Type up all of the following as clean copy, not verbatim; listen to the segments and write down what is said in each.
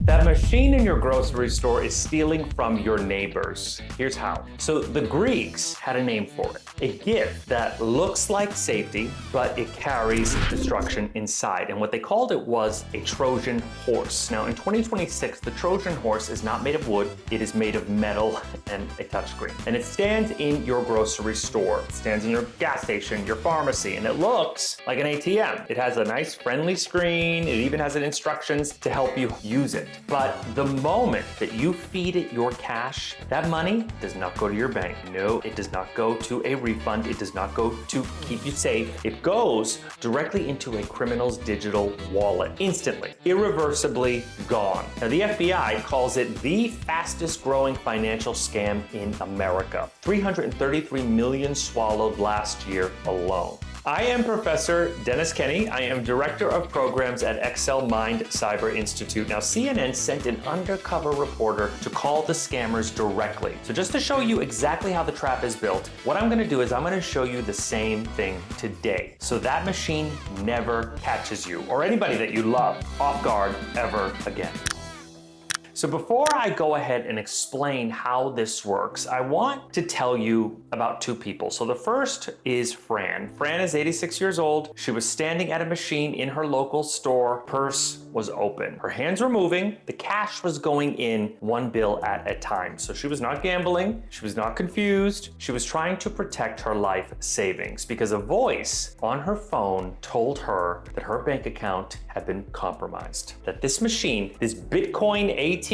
That machine in your grocery store is stealing from your neighbors. Here's how. So the Greeks had a name for it. A gift that looks like safety, but it carries destruction inside. And what they called it was a Trojan horse. Now in 2026, the Trojan horse is not made of wood. It is made of metal and a touchscreen. And it stands in your grocery store. It stands in your gas station, your pharmacy, and it looks like an ATM. It has a nice friendly screen. It even has instructions to help you use it. But the moment that you feed it your cash, that money does not go to your bank. No, it does not go to a refund. It does not go to keep you safe. It goes directly into a criminal's digital wallet, instantly, irreversibly gone. Now, the FBI calls it the fastest growing financial scam in America. 333 million swallowed last year alone. I am Professor Dennis Kenny. I am Director of Programs at Excel Mind Cyber Institute. Now, CNN sent an undercover reporter to call the scammers directly. So just to show you exactly how the trap is built, what I'm gonna do is I'm gonna show you the same thing today. So that machine never catches you or anybody that you love off guard ever again. So before I go ahead and explain how this works, I want to tell you about two people. So the first is Fran. Fran is 86 years old. She was standing at a machine in her local store. Purse was open. Her hands were moving. The cash was going in one bill at a time. So she was not gambling. She was not confused. She was trying to protect her life savings because a voice on her phone told her that her bank account had been compromised. That this machine, this Bitcoin ATM,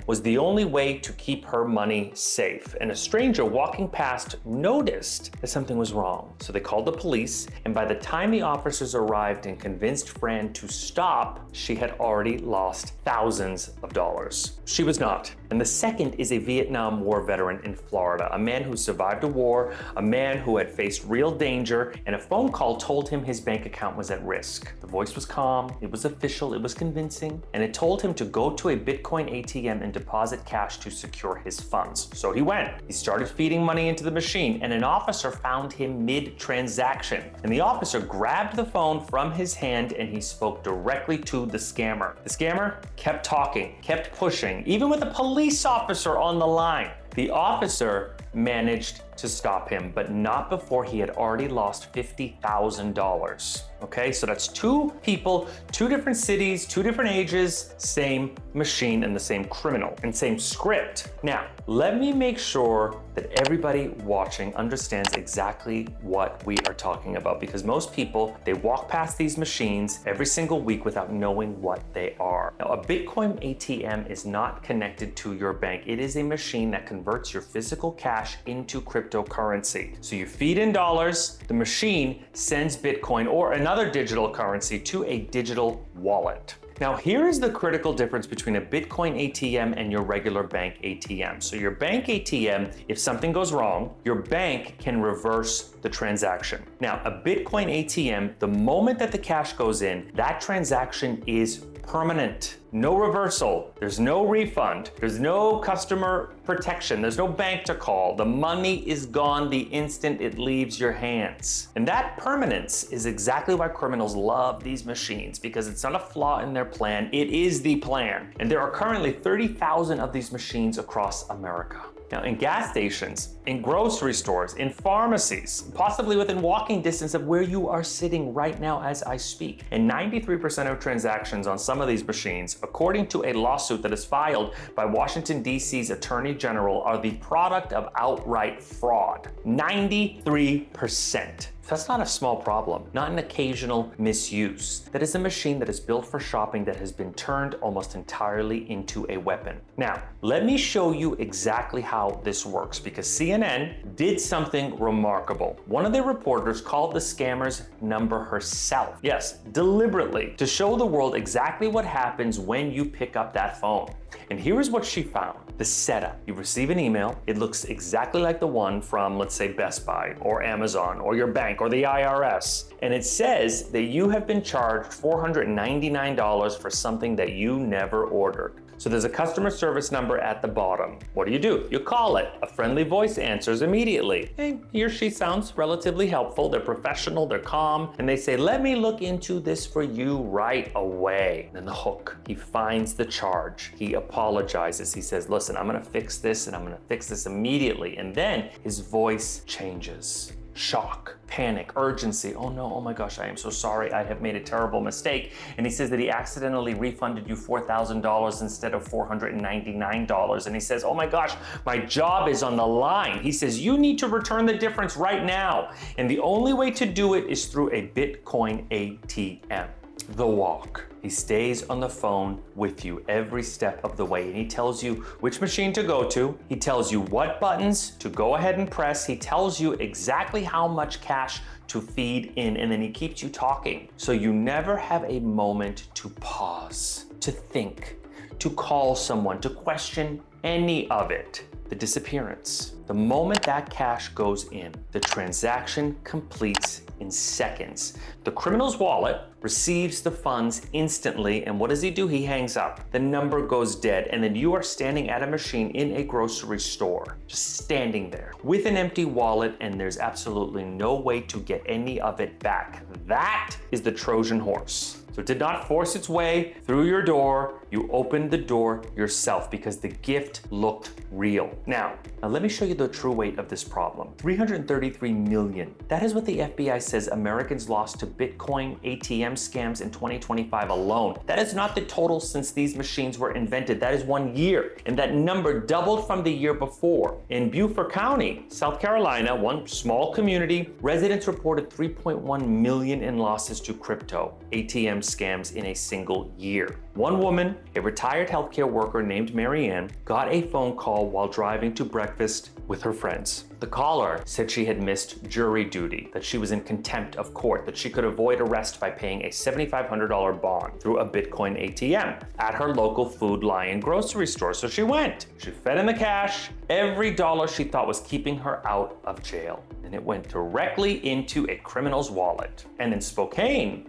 was the only way to keep her money safe. And a stranger walking past noticed that something was wrong. So they called the police, and by the time the officers arrived and convinced Fran to stop, she had already lost thousands of dollars. She was not. And the second is a Vietnam War veteran in Florida, a man who survived a war, a man who had faced real danger, and a phone call told him his bank account was at risk. The voice was calm, it was official, it was convincing, and it told him to go to a Bitcoin ATM and deposit cash to secure his funds. So he went. He started feeding money into the machine, and an officer found him mid-transaction. And the officer grabbed the phone from his hand and he spoke directly to the scammer. The scammer kept talking, kept pushing, even with a police officer on the line. The officer managed to stop him, but not before he had already lost $50,000. Okay, so that's two people, two different cities, two different ages, same machine and the same criminal and same script. Now, let me make sure that everybody watching understands exactly what we are talking about, because most people, they walk past these machines every single week without knowing what they are. Now, a Bitcoin ATM is not connected to your bank. It is a machine that converts your physical cash into cryptocurrency. So you feed in dollars, the machine sends Bitcoin or another digital currency to a digital wallet. Now, here is the critical difference between a Bitcoin ATM and your regular bank ATM. So your bank ATM, if something goes wrong, your bank can reverse the transaction. Now, a Bitcoin ATM, the moment that the cash goes in, that transaction is permanent. No reversal. There's no refund. There's no customer protection. There's no bank to call. The money is gone the instant it leaves your hands. And that permanence is exactly why criminals love these machines, because it's not a flaw in their plan. It is the plan. And there are currently 30,000 of these machines across America. Now, in gas stations, in grocery stores, in pharmacies, possibly within walking distance of where you are sitting right now as I speak. And 93% of transactions on some of these machines, according to a lawsuit that is filed by Washington, D.C.'s Attorney General, are the product of outright fraud. 93%. That's not a small problem, not an occasional misuse. That is a machine that is built for shopping that has been turned almost entirely into a weapon. Now, let me show you exactly how this works, because CNN did something remarkable. One of their reporters called the scammer's number herself. Yes, deliberately, to show the world exactly what happens when you pick up that phone. And here is what she found. The setup. You receive an email. It looks exactly like the one from, let's say, Best Buy or Amazon or your bank or the IRS. And it says that you have been charged $499 for something that you never ordered. So there's a customer service number at the bottom. What do? You call it. A friendly voice answers immediately. Hey, he or she sounds relatively helpful. They're professional, they're calm, and they say, let me look into this for you right away. And then the hook. He finds the charge. He apologizes. He says, listen, I'm gonna fix this and I'm gonna fix this immediately. And then his voice changes. Shock, panic, urgency. Oh no, oh my gosh, I am so sorry. I have made a terrible mistake. And he says that he accidentally refunded you $4,000 instead of $499. And he says, oh my gosh, my job is on the line. He says, you need to return the difference right now. And the only way to do it is through a Bitcoin ATM. The walk. He stays on the phone with you every step of the way, and he tells you which machine to go to. He tells you what buttons to go ahead and press. He tells you exactly how much cash to feed in, and then he keeps you talking. So you never have a moment to pause, to think, to call someone, to question any of it. The disappearance. The moment that cash goes in, the transaction completes in seconds. The criminal's wallet receives the funds instantly, and what does he do? He hangs up. The number goes dead, and then you are standing at a machine in a grocery store, just standing there with an empty wallet, and there's absolutely no way to get any of it back. That is the Trojan horse. So it did not force its way through your door. You opened the door yourself because the gift looked real. Now let me show you the true weight of this problem. 333 million. That is what the FBI says Americans lost to Bitcoin ATM scams in 2025 alone. That is not the total since these machines were invented. That is 1 year. And that number doubled from the year before. In Beaufort County, South Carolina, one small community, residents reported 3.1 million in losses to crypto ATM scams in a single year. One woman, a retired healthcare worker named Marianne, got a phone call while driving to breakfast with her friends. The caller said she had missed jury duty, that she was in contempt of court, that she could avoid arrest by paying a $7,500 bond through a Bitcoin ATM at her local Food Lion grocery store. So she went. She fed in the cash, every dollar she thought was keeping her out of jail. And it went directly into a criminal's wallet. And in Spokane,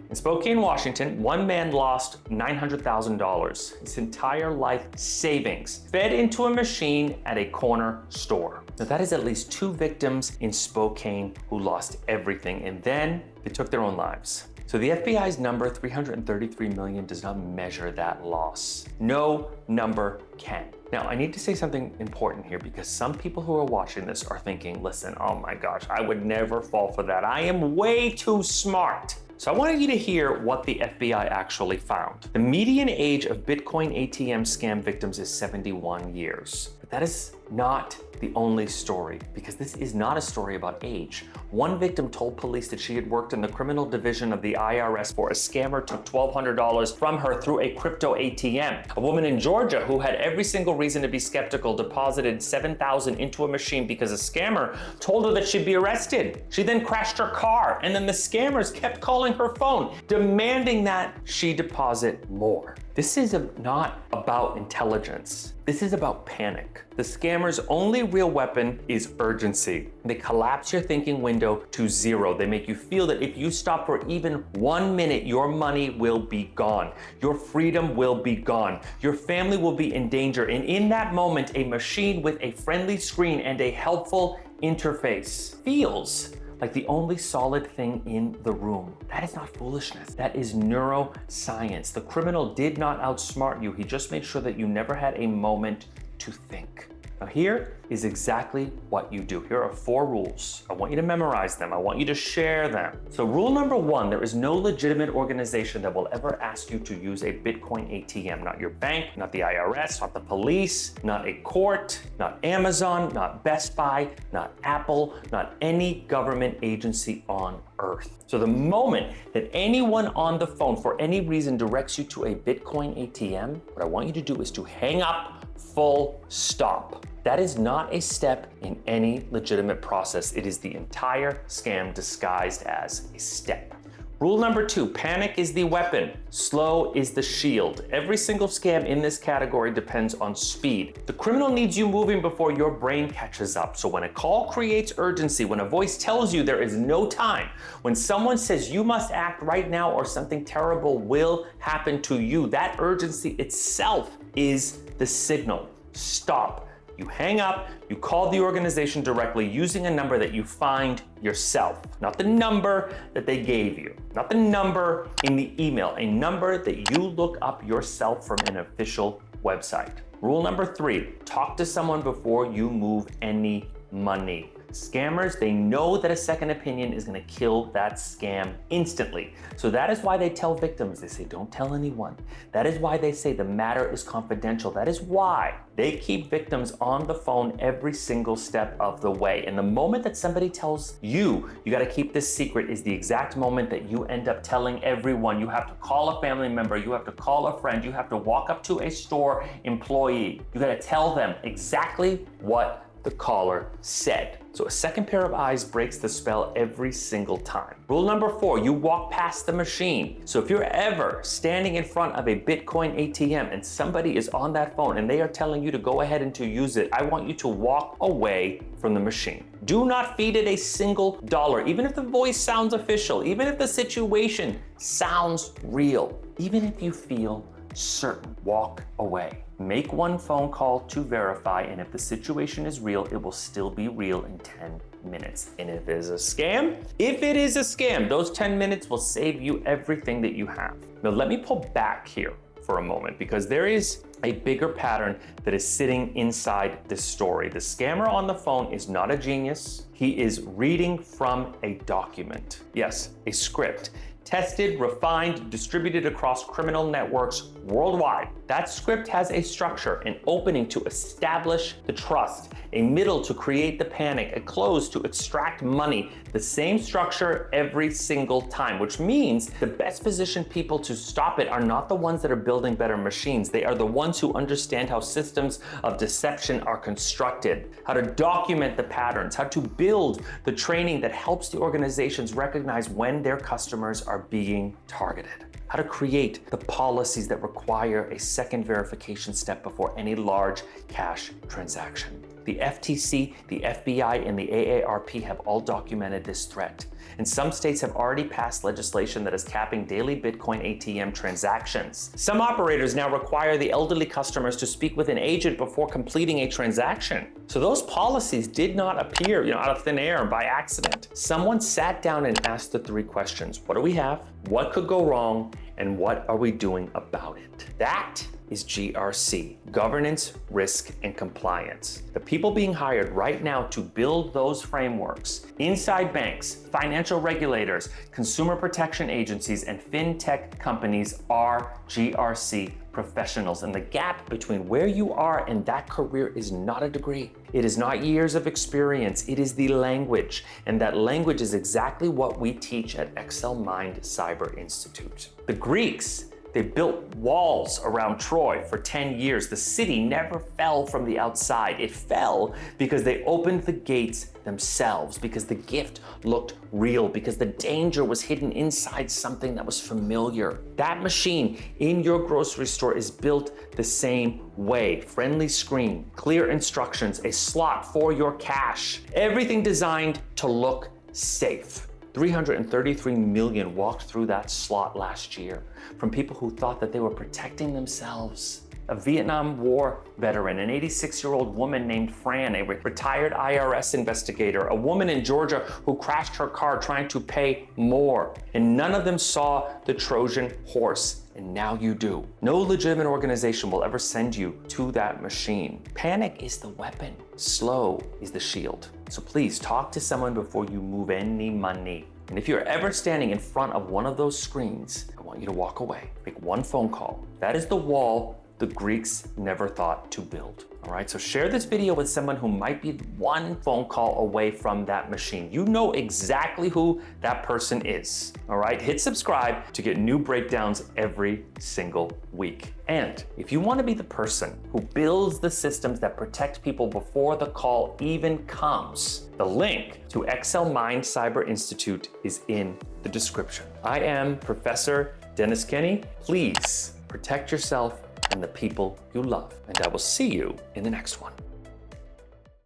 Washington, one man lost $900,000, his entire life savings, fed into a machine at a corner store. Now that is at least 2 victims in Spokane who lost everything, and then they took their own lives. So the FBI's number, 333 million, does not measure that loss. No number can. Now, I need to say something important here because some people who are watching this are thinking, listen, oh my gosh, I would never fall for that. I am way too smart. So I wanted you to hear what the FBI actually found. The median age of Bitcoin ATM scam victims is 71 years. But that is not the only story, because this is not a story about age. One victim told police that she had worked in the criminal division of the IRS before a scammer took $1,200 from her through a crypto ATM. A woman in Georgia who had every single reason to be skeptical deposited $7,000 into a machine because a scammer told her that she'd be arrested. She then crashed her car, and then the scammers kept calling her phone, demanding that she deposit more. This is not about intelligence. This is about panic. The scammer's only real weapon is urgency. They collapse your thinking window to zero. They make you feel that if you stop for even 1 minute, your money will be gone. Your freedom will be gone. Your family will be in danger. And in that moment, a machine with a friendly screen and a helpful interface feels like the only solid thing in the room. That is not foolishness. That is neuroscience. The criminal did not outsmart you. He just made sure that you never had a moment to think. Now here is exactly what you do. Here are 4 rules. I want you to memorize them. I want you to share them. So rule number 1, there is no legitimate organization that will ever ask you to use a Bitcoin ATM. Not your bank, not the IRS, not the police, not a court, not Amazon, not Best Buy, not Apple, not any government agency on earth. So the moment that anyone on the phone for any reason directs you to a Bitcoin ATM, what I want you to do is to hang up, full stop. That is not a step in any legitimate process. It is the entire scam disguised as a step. Rule number 2, panic is the weapon, slow is the shield. Every single scam in this category depends on speed. The criminal needs you moving before your brain catches up. So when a call creates urgency, when a voice tells you there is no time, when someone says you must act right now or something terrible will happen to you, that urgency itself is the signal. Stop. You hang up, you call the organization directly using a number that you find yourself, not the number that they gave you, not the number in the email, a number that you look up yourself from an official website. Rule number 3, talk to someone before you move any money. Scammers, they know that a second opinion is going to kill that scam instantly. So that is why they tell victims, they say, don't tell anyone. That is why they say the matter is confidential. That is why they keep victims on the phone every single step of the way. And the moment that somebody tells you, you got to keep this secret, is the exact moment that you end up telling everyone. You have to call a family member, you have to call a friend, you have to walk up to a store employee. You got to tell them exactly what the caller said. So a second pair of eyes breaks the spell every single time. Rule number 4, you walk past the machine. So if you're ever standing in front of a Bitcoin ATM and somebody is on that phone and they are telling you to go ahead and to use it, I want you to walk away from the machine. Do not feed it a single dollar, even if the voice sounds official, even if the situation sounds real, even if you feel certain, walk away. Make one phone call to verify, and if the situation is real, it will still be real in 10 minutes. And if it is a scam, those 10 minutes will save you everything that you have. Now let me pull back here for a moment, because there is a bigger pattern that is sitting inside this story. The scammer on the phone is not a genius. He is reading from a document. Yes, a script. Tested, refined, distributed across criminal networks worldwide. That script has a structure, an opening to establish the trust, a middle to create the panic, a close to extract money. The same structure every single time, which means the best positioned people to stop it are not the ones that are building better machines. They are the ones who understand how systems of deception are constructed, how to document the patterns, how to build the training that helps the organizations recognize when their customers are being targeted, how to create the policies that require a second verification step before any large cash transaction. The FTC, the FBI, and the AARP have all documented this threat. And some states have already passed legislation that is capping daily Bitcoin ATM transactions. Some operators now require the elderly customers to speak with an agent before completing a transaction. So those policies did not appear, out of thin air by accident. Someone sat down and asked the 3 questions. What do we have? What could go wrong? And what are we doing about it? That is GRC, governance, risk, and compliance. The people being hired right now to build those frameworks inside banks, financial regulators, consumer protection agencies, and fintech companies are GRC professionals. And the gap between where you are and that career is not a degree. It is not years of experience. It is the language. And that language is exactly what we teach at Excel Mind Cyber Institute. The Greeks, they built walls around Troy for 10 years. The city never fell from the outside. It fell because they opened the gates themselves, because the gift looked real, because the danger was hidden inside something that was familiar. That machine in your grocery store is built the same way. Friendly screen, clear instructions, a slot for your cash. Everything designed to look safe. 333 million walked through that slot last year from people who thought that they were protecting themselves. A Vietnam War veteran, an 86-year-old woman named Fran, a retired IRS investigator, a woman in Georgia who crashed her car trying to pay more. And none of them saw the Trojan horse. And now you do. No legitimate organization will ever send you to that machine. Panic is the weapon. Slow is the shield. So please talk to someone before you move any money. And if you're ever standing in front of one of those screens, I want you to walk away. Make one phone call. That is the wall the Greeks never thought to build. All right, so share this video with someone who might be one phone call away from that machine. You know exactly who that person is. All right, hit subscribe to get new breakdowns every single week. And if you want to be the person who builds the systems that protect people before the call even comes, the link to XL Mind Cyber Institute is in the description. I am Professor Dennis Kenny. Please protect yourself and the people you love. And I will see you in the next one.